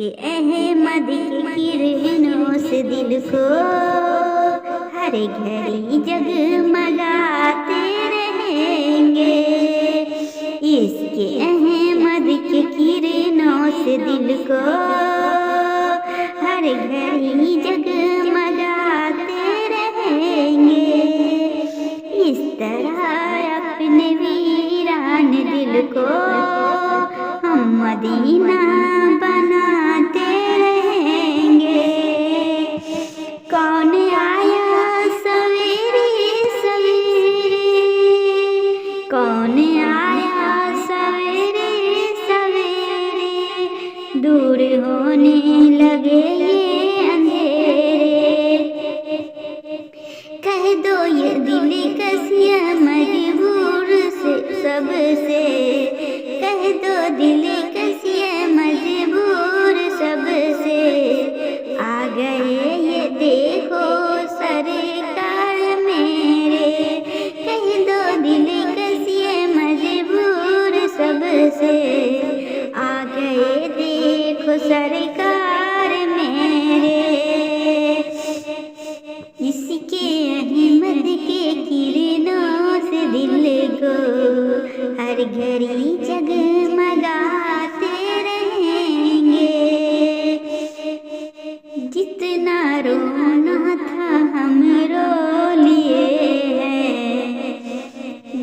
इश्क़ अहमद की किरणों से दिल को हर घड़ी जगमगाते रहेंगे। इश्क़ अहमद की किरणों से दिल को हर घड़ी जगमगाते रहेंगे। इस तरह अपने वीरान दिल को हम मदीना बनाते रहेंगे। कौन आया सवेरे सवेरे, कौन आया सवेरे सवेरे, दूर होने लगे ये अंधेरे। कह दो ये दिल कसिया मजबूर से सबसे, कह दो दिल कसिया मजबूर सबसे। आ गए ये देखो सरकार मेरे, कह दो दिल कसिया मजबूर सबसे। आ गए देखो सरकार मेरे। इसके अहमद के किरणों से दिल को हर घड़ी जगमगाते रहेंगे। जितना रोना था हम रो लिए हैं,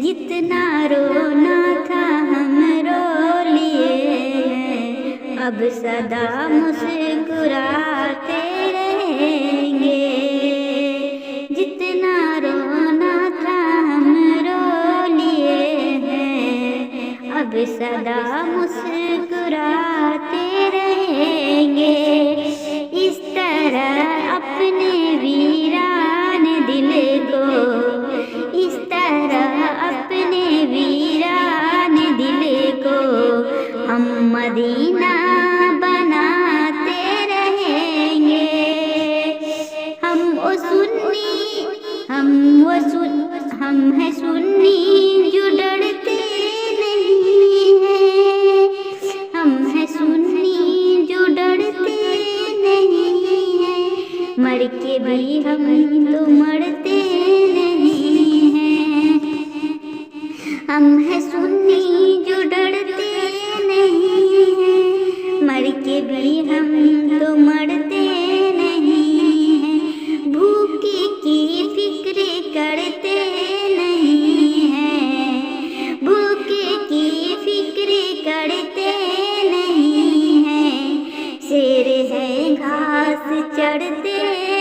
जितना रोना था हम रो लिए हैं। अब सदा मुस्कुराते रहेंगे। जितना रोना था हम रो लिए हैं, अब सदा मुस्कुराते रहेंगे। इस तरह अपने वीरान दिल को, इस तरह अपने वीरान दिल को हम मदीना बनाते रहेंगे। हम वो सुन्नी, हम हैं सुन्नी जो डरते नहीं हैं। हम हैं सुन्नी जो डरते नहीं हैं। मर के भी हम तो मरते नहीं हैं। हम हैं सुन्नी जो डरते नहीं हैं। मर के भी हम तो मरते नहीं हैं। भूखे की फिक्र करते नहीं हैं। भूखे की फिक्र करते नहीं हैं। शेर है घास चढ़ते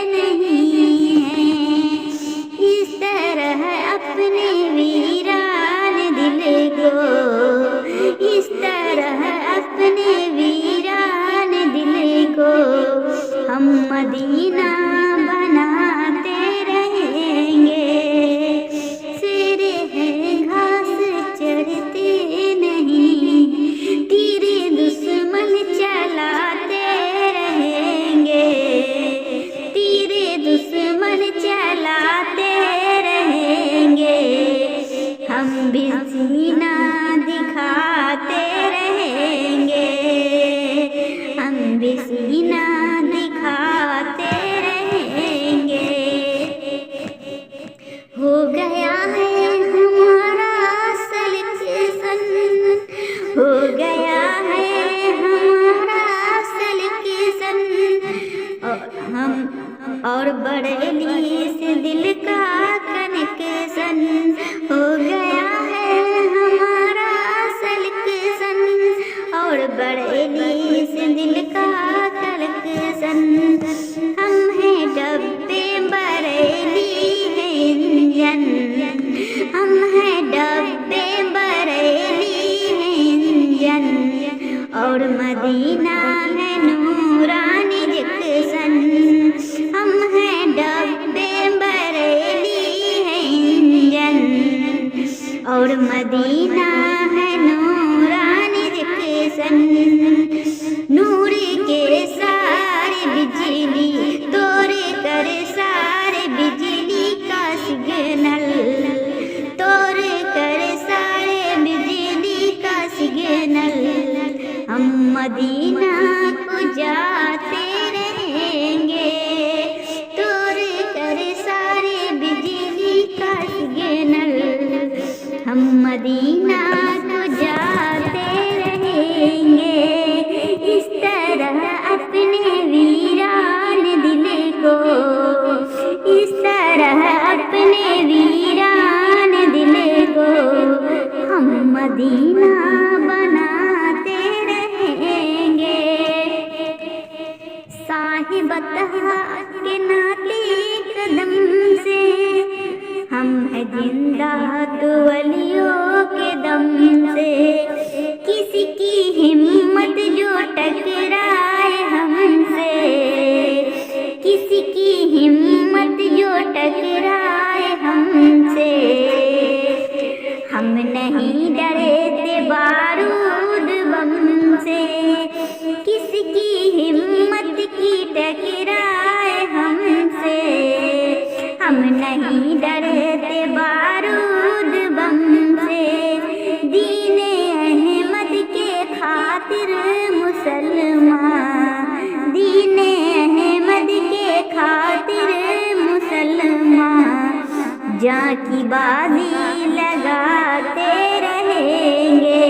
नहीं हैं। इस तरह अपने वीरान दिल को, इस तरह अपने वीरान दिल को हम मदीना बनाते रहेंगे। शेर है घास चढ़ते नहीं, तीरे दुश्मन चलाते रहेंगे। तीरे दुश्मन चलाते रहेंगे। हम भी सीना दिखाते रहेंगे। हम भी सीना दिखाते रहेंगे। हो गया है हमारा सलेक्शन, हो गया है हमारा सलेक्शन। और बरेली से दिल का कनेक्शन। हो गया है हमारा सलेक्शन, और बरेली से दिल का कनेक्शन। हम हैं डब्बे बरेली है इंजन, हम हैं डब्बे बरेली है इंजन। और मदीना है नूरानी जंक्शन। हम हैं डब्बे बरेली मदीना बनाते रहेंगे। साहिबतहा के नाते कदम से हम है जिंदा तो वलियों के दम से। किसी की हिम्मत जो टकराए हमसे, किसी की हिम्मत जो टकराए हमसे, हम नहीं डरते बारूद बम से। किसी की हिम्मत की टकराए हमसे, हम नहीं डरते बारूद बम से। दीने अहमद के खातिर मुसलमान, दीने अहमद के खातिर मुसलमान, जान की बाजी लगाते रहेंगे।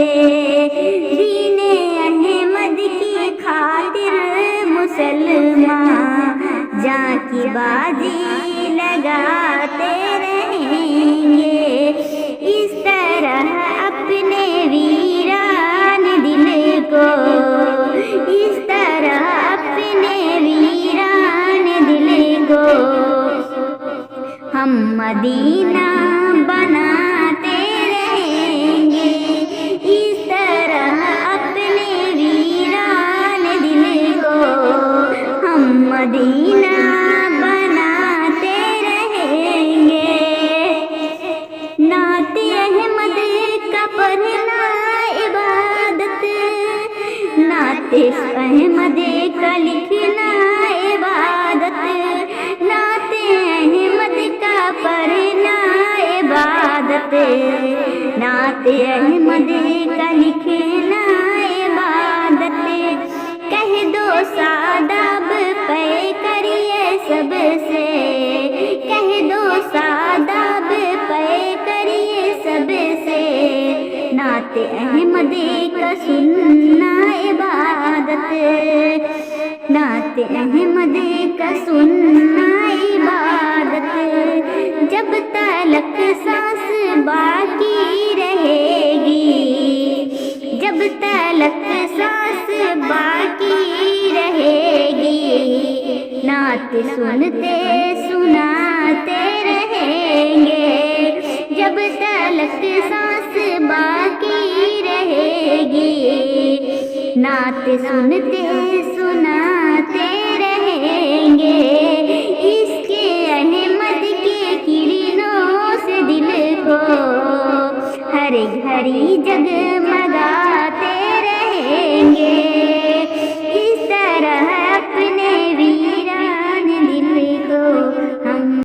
दीने अहमद की खातिर मुसलमान, जान की बाजी लगाते रहेंगे। इस तरह अपने वीरान दिल को, इस तरह अपने वीरान दिल को हम मदीना बनाते रहेंगे। इस तरह अपने वीरान दिल को हम मदीना बनाते रहेंगे। नाते अहमद का पढ़ना इबादत, नाते अहमद का लिखना इबादत, नाते अहमद का पढ़ना इबादत, नाते अहमद का लिखना इबादत। कह दो सादाब पे करिए सबसे, कह दो सादाब पे करिए सबसे। नाते अहमद का सुनना इबादत, नाते अहमद का सुनना इबादत। जब तलक सांस बाकी रहेगी, जब तलक सांस बाकी रहेगी, नात सुनते सुनाते रहेंगे। जब तलक सांस बाकी रहेगी, नात सुनते सुनाते रहेंगे। इसके अहमद के किरणों से दिल को हर घड़ी जग